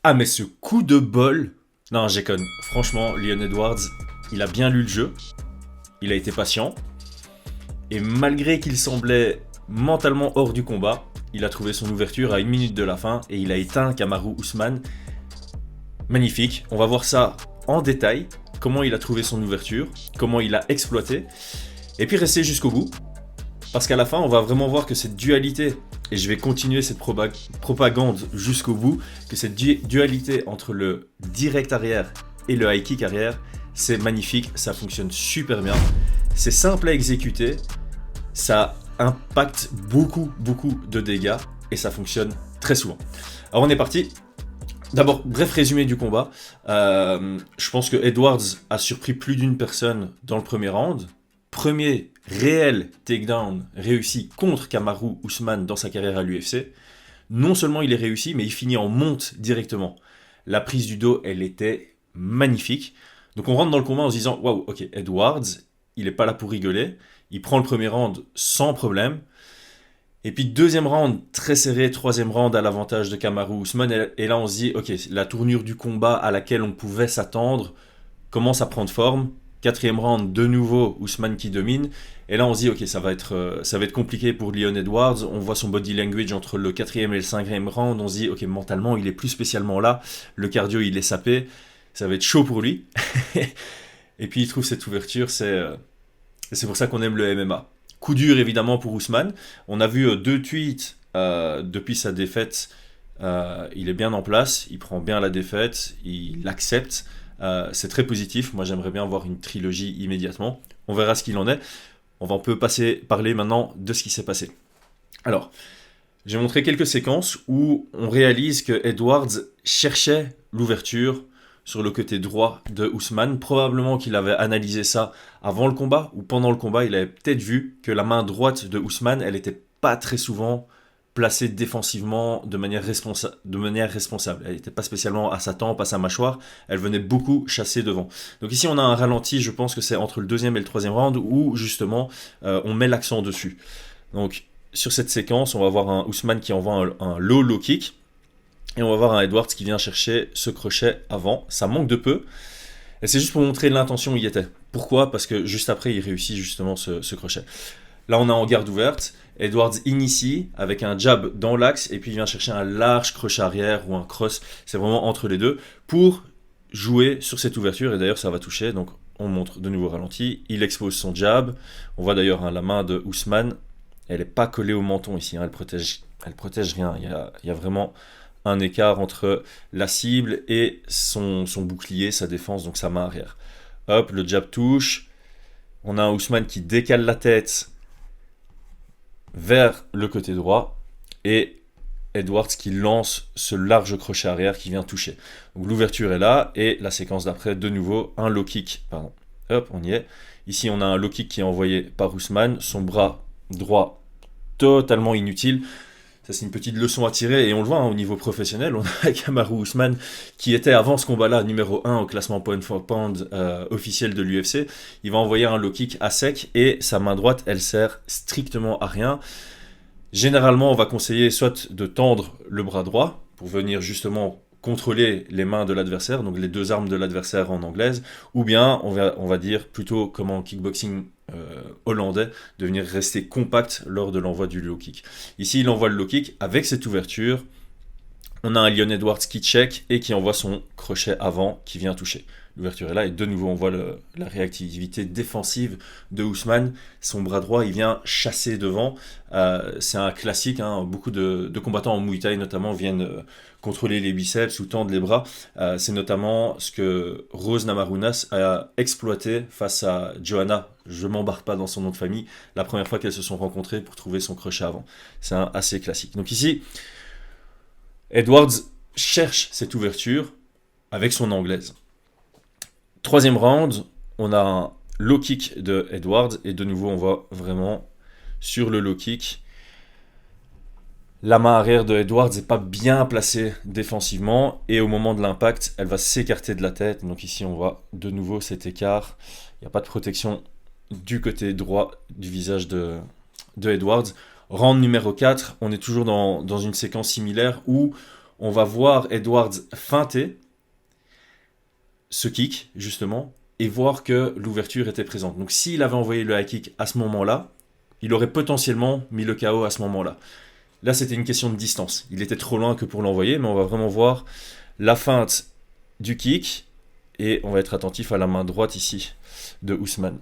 Ah, mais ce coup de bol. Non, j'ai conne. Franchement, Leon Edwards, il a bien lu le jeu. Il a été patient. Et malgré qu'il semblait mentalement hors du combat, il a trouvé son ouverture à 1 minute de la fin et il a éteint Kamaru Usman. Magnifique. On va voir ça en détail. Comment il a trouvé son ouverture. Comment il a exploité. Et puis rester jusqu'au bout. Parce qu'à la fin, on va vraiment voir que cette dualité, et je vais continuer cette propagande jusqu'au bout, que cette dualité entre le direct arrière et le high kick arrière, c'est magnifique, ça fonctionne super bien. C'est simple à exécuter, ça impacte beaucoup de dégâts, et ça fonctionne très souvent. Alors on est parti. D'abord, bref résumé du combat. Je pense que Edwards a surpris plus d'une personne dans le premier round. Premier réel takedown réussi contre Kamaru Usman dans sa carrière à l'UFC. Non seulement il est réussi, mais il finit en monte directement. La prise du dos, elle était magnifique. Donc on rentre dans le combat en se disant, waouh, ok, Edwards, il est pas là pour rigoler. Il prend le premier round sans problème. Et puis deuxième round très serré, troisième round à l'avantage de Kamaru Usman. Et là on se dit, ok, la tournure du combat à laquelle on pouvait s'attendre commence à prendre forme. Quatrième round, de nouveau, Usman qui domine. Et là, on se dit, ok, ça va être compliqué pour Leon Edwards. On voit son body language entre le quatrième et le cinquième round. On se dit, ok, mentalement, il est plus spécialement là. Le cardio, il est sapé. Ça va être chaud pour lui. Et puis, il trouve cette ouverture. C'est pour ça qu'on aime le MMA. Coup dur, évidemment, pour Usman. On a vu 2 tweets depuis sa défaite. Il est bien en place. Il prend bien la défaite. Il l'accepte. C'est très positif. Moi, j'aimerais bien voir une trilogie immédiatement. On verra ce qu'il en est. On peut parler maintenant de ce qui s'est passé. Alors, j'ai montré quelques séquences où on réalise que Edwards cherchait l'ouverture sur le côté droit de Usman. Probablement qu'il avait analysé ça avant le combat ou pendant le combat. Il avait peut-être vu que la main droite de Usman, elle n'était pas très souvent placée défensivement de manière responsable. Elle n'était pas spécialement à sa tempe, à sa mâchoire, elle venait beaucoup chasser devant. Donc ici on a un ralenti, je pense que c'est entre le deuxième et le troisième round où justement on met l'accent dessus. Donc sur cette séquence, on va voir un Usman qui envoie un low kick et on va voir un Edwards qui vient chercher ce crochet avant. Ça manque de peu. Et c'est juste pour montrer l'intention où il était. Pourquoi ? Parce que juste après, il réussit justement ce crochet. Là, on est en garde ouverte. Edwards initie avec un jab dans l'axe et puis il vient chercher un large crochet arrière ou un cross. C'est vraiment entre les deux pour jouer sur cette ouverture. Et d'ailleurs, ça va toucher. Donc, on montre de nouveau ralenti. Il expose son jab. On voit d'ailleurs la main de Usman. Elle n'est pas collée au menton ici. Elle protège rien. Il y a vraiment un écart entre la cible et son bouclier, sa défense, donc sa main arrière. Hop, le jab touche. On a un Usman qui décale la tête vers le côté droit et Edwards qui lance ce large crochet arrière qui vient toucher. Donc l'ouverture est là et la séquence d'après, de nouveau, un low kick. Pardon. Hop, on y est. Ici, on a un low kick qui est envoyé par Usman. Son bras droit totalement inutile. Ça, c'est une petite leçon à tirer et on le voit au niveau professionnel. On a Kamaru Usman qui était avant ce combat-là numéro 1 au classement pound for pound officiel de l'UFC. Il va envoyer un low kick à sec et sa main droite, elle sert strictement à rien. Généralement, on va conseiller soit de tendre le bras droit pour venir justement contrôler les mains de l'adversaire, donc les deux armes de l'adversaire en anglaise, ou bien on va dire plutôt comme en kickboxing hollandais, de venir rester compact lors de l'envoi du low kick. Ici, il envoie le low kick avec cette ouverture. On a un Leon Edwards qui check et qui envoie son crochet avant qui vient toucher. L'ouverture est là et de nouveau on voit la réactivité défensive de Usman. Son bras droit il vient chasser devant. C'est un classique, hein. Beaucoup de combattants en Muay Thai notamment viennent contrôler les biceps ou tendre les bras. C'est notamment ce que Rose Namarunas a exploité face à Johanna. Je m'embarque pas dans son nom de famille. La première fois qu'elles se sont rencontrées pour trouver son crochet avant. C'est assez classique. Donc ici, Edwards cherche cette ouverture avec son anglaise. Troisième round, on a un low kick de Edwards et de nouveau on voit vraiment sur le low kick la main arrière de Edwards n'est pas bien placée défensivement et au moment de l'impact elle va s'écarter de la tête. Donc ici on voit de nouveau cet écart. Il n'y a pas de protection du côté droit du visage de Edwards. Round numéro 4, on est toujours dans une séquence similaire où on va voir Edwards feinter ce kick, justement, et voir que l'ouverture était présente. Donc s'il avait envoyé le high kick à ce moment-là, il aurait potentiellement mis le KO à ce moment-là. Là, c'était une question de distance. Il était trop loin que pour l'envoyer, mais on va vraiment voir la feinte du kick, et on va être attentif à la main droite ici de Usman.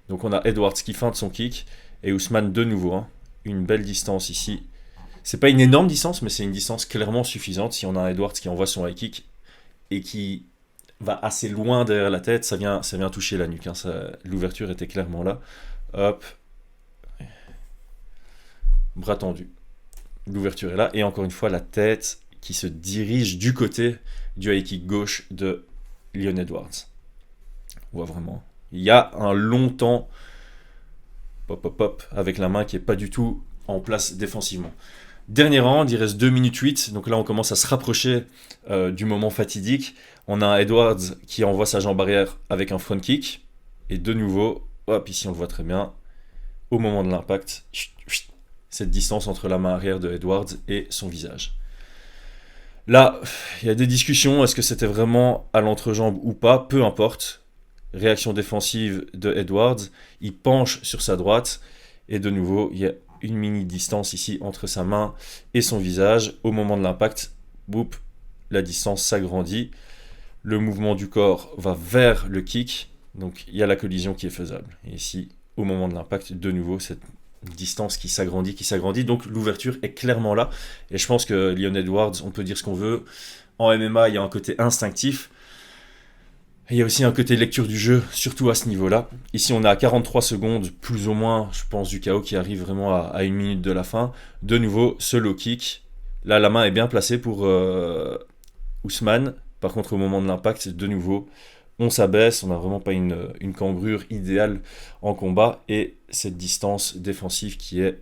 Donc on a Edwards qui feinte son kick, et Usman de nouveau, hein, une belle distance ici. C'est pas une énorme distance, mais c'est une distance clairement suffisante. Si on a un Edwards qui envoie son high kick, et qui va assez loin derrière la tête, ça vient toucher la nuque. Hein, l'ouverture était clairement là. Hop. Bras tendu. L'ouverture est là. Et encore une fois, la tête qui se dirige du côté du high kick gauche de Leon Edwards. On voit vraiment. Il y a un long temps pop avec la main qui n'est pas du tout en place défensivement. Dernier round, il reste 2 minutes 8. Donc là, on commence à se rapprocher du moment fatidique. On a un Edwards qui envoie sa jambe arrière avec un front kick. Et de nouveau, hop, ici on le voit très bien, au moment de l'impact, cette distance entre la main arrière de Edwards et son visage. Là, il y a des discussions, est-ce que c'était vraiment à l'entrejambe ou pas, peu importe. Réaction défensive de Edwards, il penche sur sa droite, et de nouveau, il y a une mini distance ici entre sa main et son visage. Au moment de l'impact, boum, la distance s'agrandit. Le mouvement du corps va vers le kick, donc il y a la collision qui est faisable. Et ici, au moment de l'impact, de nouveau, cette distance qui s'agrandit, donc l'ouverture est clairement là. Et je pense que Leon Edwards, on peut dire ce qu'on veut, en MMA, il y a un côté instinctif, et il y a aussi un côté lecture du jeu, surtout à ce niveau-là. Ici, on est à 43 secondes, plus ou moins, je pense, du KO qui arrive vraiment à 1 minute de la fin. De nouveau, ce low kick. Là, la main est bien placée pour Usman. Par contre, au moment de l'impact, de nouveau, on s'abaisse. On n'a vraiment pas une cambrure idéale en combat. Et cette distance défensive qui est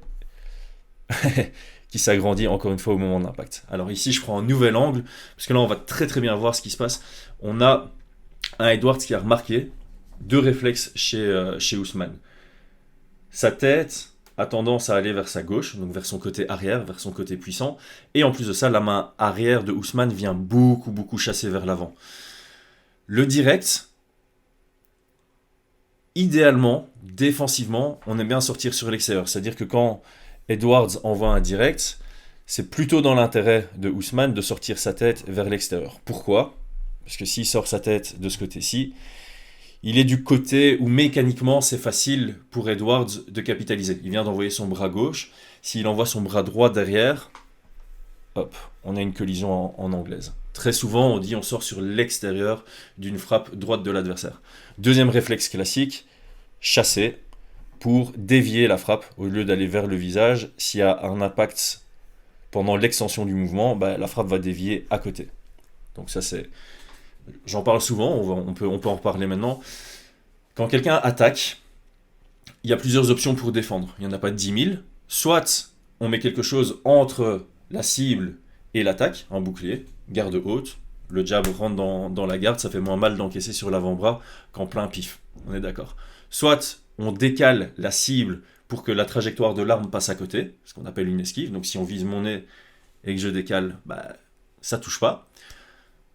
qui s'agrandit encore une fois au moment de l'impact. Alors ici, je prends un nouvel angle, parce que là, on va très très bien voir ce qui se passe. On a un Edwards qui a remarqué 2 réflexes chez Usman. Sa tête a tendance à aller vers sa gauche, donc vers son côté arrière, vers son côté puissant. Et en plus de ça, la main arrière de Usman vient beaucoup chasser vers l'avant. Le direct, idéalement, défensivement, on aime bien sortir sur l'extérieur. C'est-à-dire que quand Edwards envoie un direct, c'est plutôt dans l'intérêt de Usman de sortir sa tête vers l'extérieur. Pourquoi ? Parce que s'il sort sa tête de ce côté-ci, il est du côté où mécaniquement c'est facile pour Edwards de capitaliser. Il vient d'envoyer son bras gauche. S'il envoie son bras droit derrière, hop, on a une collision en anglaise. Très souvent, on dit on sort sur l'extérieur d'une frappe droite de l'adversaire. Deuxième réflexe classique, chasser pour dévier la frappe au lieu d'aller vers le visage. S'il y a un impact pendant l'extension du mouvement, la frappe va dévier à côté. Donc ça c'est... J'en parle souvent, on peut en reparler maintenant. Quand quelqu'un attaque, il y a plusieurs options pour défendre. Il n'y en a pas 10 000. Soit on met quelque chose entre la cible et l'attaque, un bouclier, garde haute. Le jab rentre dans la garde, ça fait moins mal d'encaisser sur l'avant-bras qu'en plein pif. On est d'accord. Soit on décale la cible pour que la trajectoire de l'arme passe à côté, ce qu'on appelle une esquive. Donc si on vise mon nez et que je décale, ça touche pas.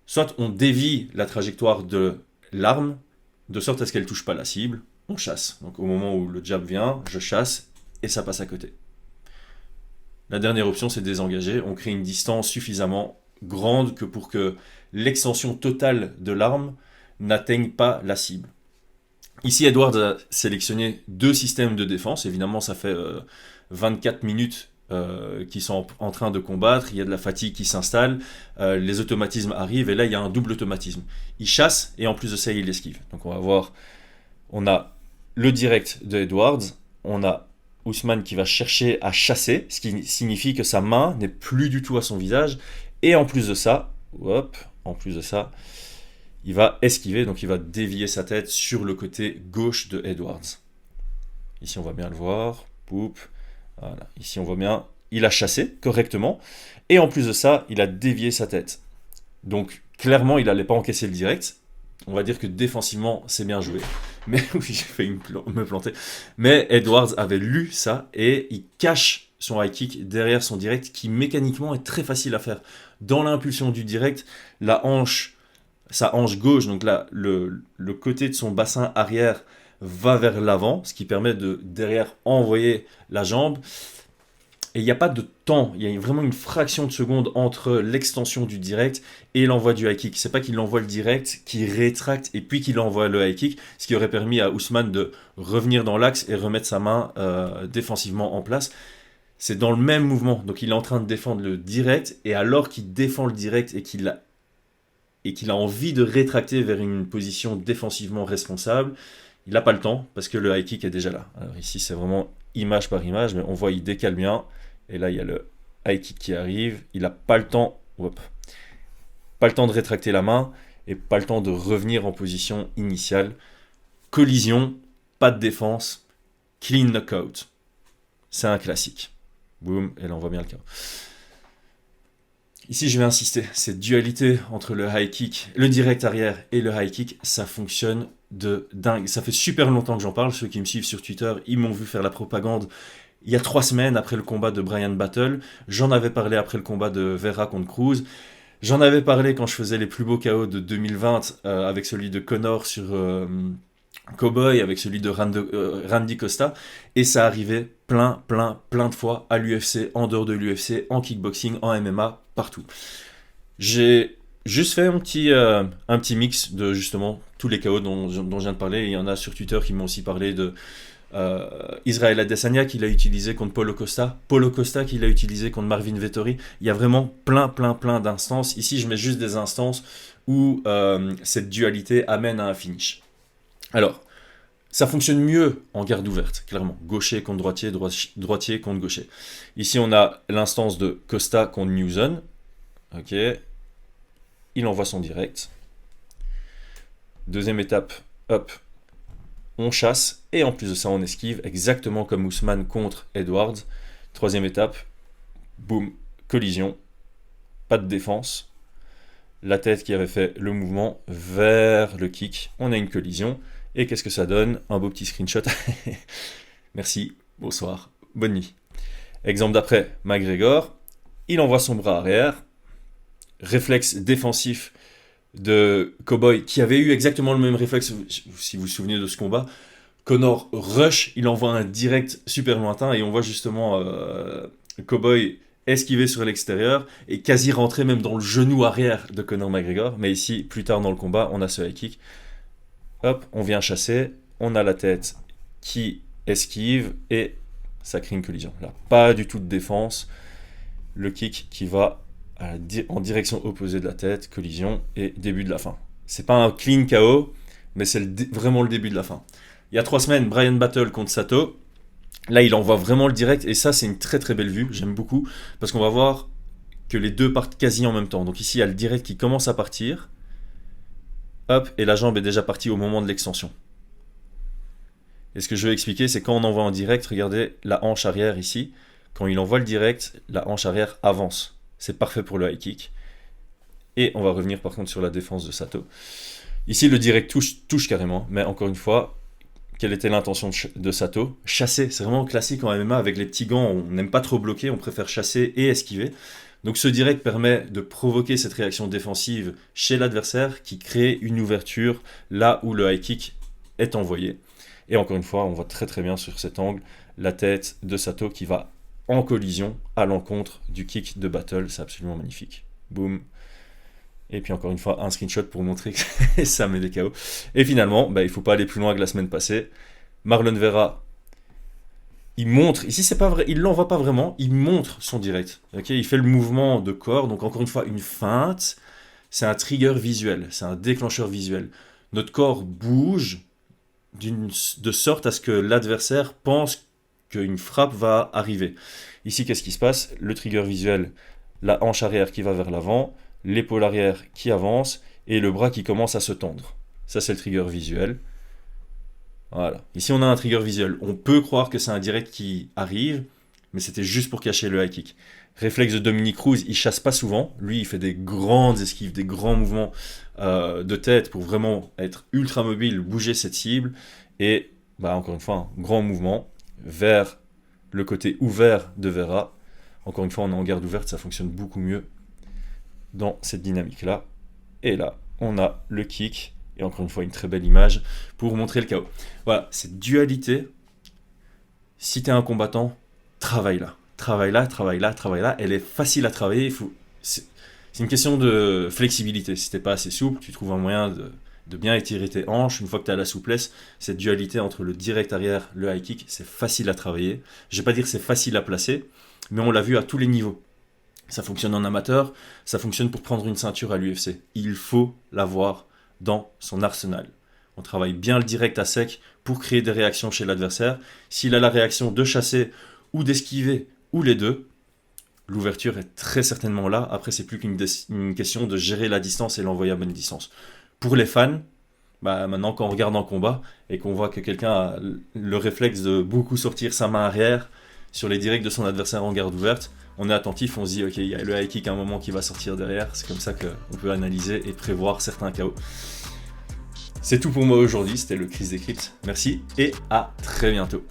Soit on dévie la trajectoire de l'arme, de sorte à ce qu'elle ne touche pas la cible, on chasse. Donc au moment où le jab vient, je chasse et ça passe à côté. La dernière option, c'est désengager. On crée une distance suffisamment grande que pour que l'extension totale de l'arme n'atteigne pas la cible. Ici, Edwards a sélectionné 2 systèmes de défense. Évidemment, ça fait 24 minutes qui sont en train de combattre, il y a de la fatigue qui s'installe, les automatismes arrivent, et là il y a un double automatisme. Il chasse, et en plus de ça, il esquive. Donc on va voir, on a le direct de Edwards, on a Usman qui va chercher à chasser, ce qui signifie que sa main n'est plus du tout à son visage, et en plus de ça, il va esquiver, donc il va dévier sa tête sur le côté gauche de Edwards. Ici on va bien le voir, poup. Voilà. Ici on voit bien, il a chassé correctement, et en plus de ça, il a dévié sa tête. Donc clairement, il n'allait pas encaisser le direct. On va dire que défensivement, c'est bien joué. Mais oui, j'ai failli me planter. Mais Edwards avait lu ça, et il cache son high kick derrière son direct, qui mécaniquement est très facile à faire. dans l'impulsion du direct, sa hanche gauche, donc là, le côté de son bassin arrière va vers l'avant, ce qui permet de derrière envoyer la jambe. Et il n'y a pas de temps, il y a vraiment une fraction de seconde entre l'extension du direct et l'envoi du high kick. C'est pas qu'il envoie le direct, qu'il rétracte et puis qu'il envoie le high kick, ce qui aurait permis à Ousmane de revenir dans l'axe et remettre sa main défensivement en place. C'est dans le même mouvement, donc il est en train de défendre le direct, et alors qu'il défend le direct et qu'il a envie de rétracter vers une position défensivement responsable, il n'a pas le temps parce que le high kick est déjà là. Alors ici c'est vraiment image par image, mais on voit il décale bien. Et là, il y a le high kick qui arrive. Il n'a pas le temps, pas le temps de rétracter la main et pas le temps de revenir en position initiale. Collision, pas de défense, clean knockout. C'est un classique. Boum, et là on voit bien le cas. Ici, je vais insister, cette dualité entre le high kick, le direct arrière et le high kick, ça fonctionne de dingue. Ça fait super longtemps que j'en parle. Ceux qui me suivent sur Twitter, ils m'ont vu faire la propagande il y a 3 semaines après le combat de Bryan Battle. J'en avais parlé après le combat de Vera contre Cruz. J'en avais parlé quand je faisais les plus beaux KO de 2020 avec celui de Conor sur Cowboy, avec celui de Randy Costa. Et ça arrivait plein de fois à l'UFC, en dehors de l'UFC, en kickboxing, en MMA, partout. J'ai juste fait un petit mix de justement tous les KO dont je viens de parler. Il y en a sur Twitter qui m'ont aussi parlé de Israel Adesanya qu'il a utilisé contre Paulo Costa qu'il a utilisé contre Marvin Vettori. Il y a vraiment plein d'instances. Ici, je mets juste des instances où cette dualité amène à un finish. Alors, ça fonctionne mieux en garde ouverte, clairement. Gaucher contre droitier, droitier contre gaucher. Ici, on a l'instance de Costa contre Newson. Ok. Il envoie son direct. Deuxième étape, hop, on chasse, et en plus de ça, on esquive, exactement comme Ousmane contre Edwards. Troisième étape, boum, collision, pas de défense. La tête qui avait fait le mouvement vers le kick, on a une collision. Et qu'est-ce que ça donne? Un beau petit screenshot. Merci, bonsoir, bonne nuit. Exemple d'après, McGregor, il envoie son bras arrière, réflexe défensif de Cowboy, qui avait eu exactement le même réflexe, si vous vous souvenez de ce combat. Conor rush, il envoie un direct super lointain, et on voit justement Cowboy esquiver sur l'extérieur, et quasi rentrer même dans le genou arrière de Conor McGregor. Mais ici, plus tard dans le combat, on a ce high kick. Hop, on vient chasser, on a la tête qui esquive, et ça crée une collision. Là, pas du tout de défense. Le kick qui va en direction opposée de la tête, collision, et début de la fin. C'est pas un clean KO, mais c'est vraiment le début de la fin. Il y a 3 semaines, Bryan Battle contre Sato. Là, il envoie vraiment le direct, et ça, c'est une très belle vue, j'aime beaucoup, parce qu'on va voir que les deux partent quasi en même temps. Donc ici, il y a le direct qui commence à partir, hop, et la jambe est déjà partie au moment de l'extension. Et ce que je veux expliquer, c'est quand on envoie en direct, regardez la hanche arrière ici, quand il envoie le direct, la hanche arrière avance. C'est parfait pour le high kick. Et on va revenir par contre sur la défense de Sato. Ici, le direct touche carrément, mais encore une fois, quelle était l'intention de Sato? Chasser, c'est vraiment classique en MMA, avec les petits gants, on n'aime pas trop bloquer, on préfère chasser et esquiver. Donc ce direct permet de provoquer cette réaction défensive chez l'adversaire qui crée une ouverture là où le high kick est envoyé. Et encore une fois, on voit très bien sur cet angle la tête de Sato qui va en collision à l'encontre du kick de Battle. C'est absolument magnifique. Boum. Et puis encore une fois, un screenshot pour montrer que ça met des KO. Et finalement, il ne faut pas aller plus loin que la semaine passée. Marlon Vera, il montre, ici c'est pas vrai, il l'envoie pas vraiment, il montre son direct. Okay, il fait le mouvement de corps, donc encore une fois, une feinte. C'est un trigger visuel, c'est un déclencheur visuel. Notre corps bouge de sorte à ce que l'adversaire pense qu'une frappe va arriver. Ici, qu'est-ce qui se passe? Le trigger visuel, la hanche arrière qui va vers l'avant, l'épaule arrière qui avance, et le bras qui commence à se tendre. Ça, c'est le trigger visuel. Voilà. Ici, on a un trigger visuel. On peut croire que c'est un direct qui arrive, mais c'était juste pour cacher le high kick. Réflexe de Dominick Cruz, il chasse pas souvent. Lui, il fait des grandes esquives, des grands mouvements de tête pour vraiment être ultra mobile, bouger cette cible. Et, encore une fois, un grand mouvement vers le côté ouvert de Vera. Encore une fois, on est en garde ouverte, ça fonctionne beaucoup mieux. dans cette dynamique-là. Et là, on a le kick, et encore une fois, une très belle image pour montrer le KO. Voilà, cette dualité, si tu es un combattant, travaille là. Travaille là, travaille là, travaille là. Elle est facile à travailler. C'est une question de flexibilité. Si t'es pas assez souple, tu trouves un moyen de bien étirer tes hanches. Une fois que tu as la souplesse, cette dualité entre le direct arrière, le high kick, c'est facile à travailler. Je vais pas dire que c'est facile à placer, mais on l'a vu à tous les niveaux. Ça fonctionne en amateur, ça fonctionne pour prendre une ceinture à l'UFC. Il faut l'avoir dans son arsenal. On travaille bien le direct à sec pour créer des réactions chez l'adversaire. S'il a la réaction de chasser ou d'esquiver, ou les deux, l'ouverture est très certainement là. Après, c'est plus qu'une question de gérer la distance et l'envoyer à bonne distance. Pour les fans, maintenant quand on regarde en combat et qu'on voit que quelqu'un a le réflexe de beaucoup sortir sa main arrière sur les directs de son adversaire en garde ouverte, on est attentif, on se dit ok, il y a le high kick à un moment qui va sortir derrière. C'est comme ça qu'on peut analyser et prévoir certains KO. C'est tout pour moi aujourd'hui, c'était le Chris Decrypt. Merci et à très bientôt.